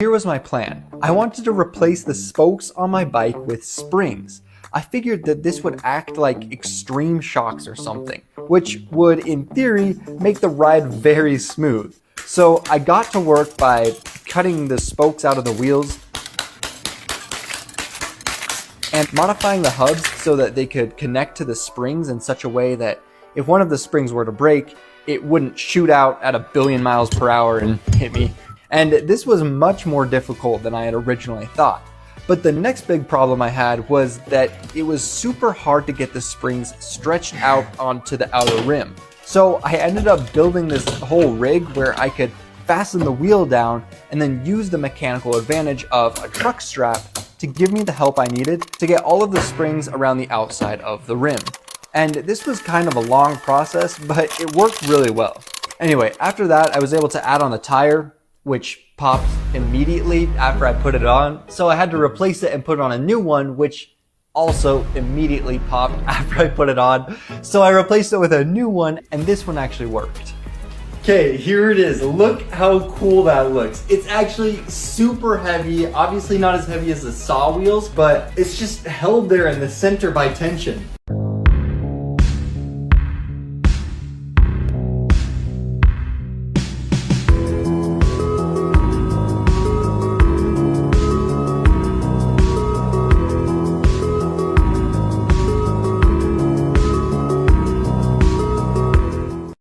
Here was my plan. I wanted to replace the spokes on my bike with springs. I figured that this would act like extreme shocks or something, which would, in theory, make the ride very smooth. So I got to work by cutting the spokes out of the wheels and modifying the hubs so that they could connect to the springs in such a way that if one of the springs were to break, it wouldn't shoot out at 1 billion miles per hour and hit me. And this was much more difficult than I had originally thought. But the next big problem I had was that it was super hard to get the springs stretched out onto the outer rim. So I ended up building this whole rig where I could fasten the wheel down and then use the mechanical advantage of a truck strap to give me the help I needed to get all of the springs around the outside of the rim. And this was kind of a long process, but it worked really well. Anyway, after that, I was able to add on the tire, which popped immediately after I put it on. So I had to replace it and put on a new one, which also immediately popped after I put it on. So I replaced it with a new one, and this one actually worked. Okay, here it is. Look how cool that looks. It's actually super heavy, obviously not as heavy as the saw wheels, but it's just held there in the center by tension.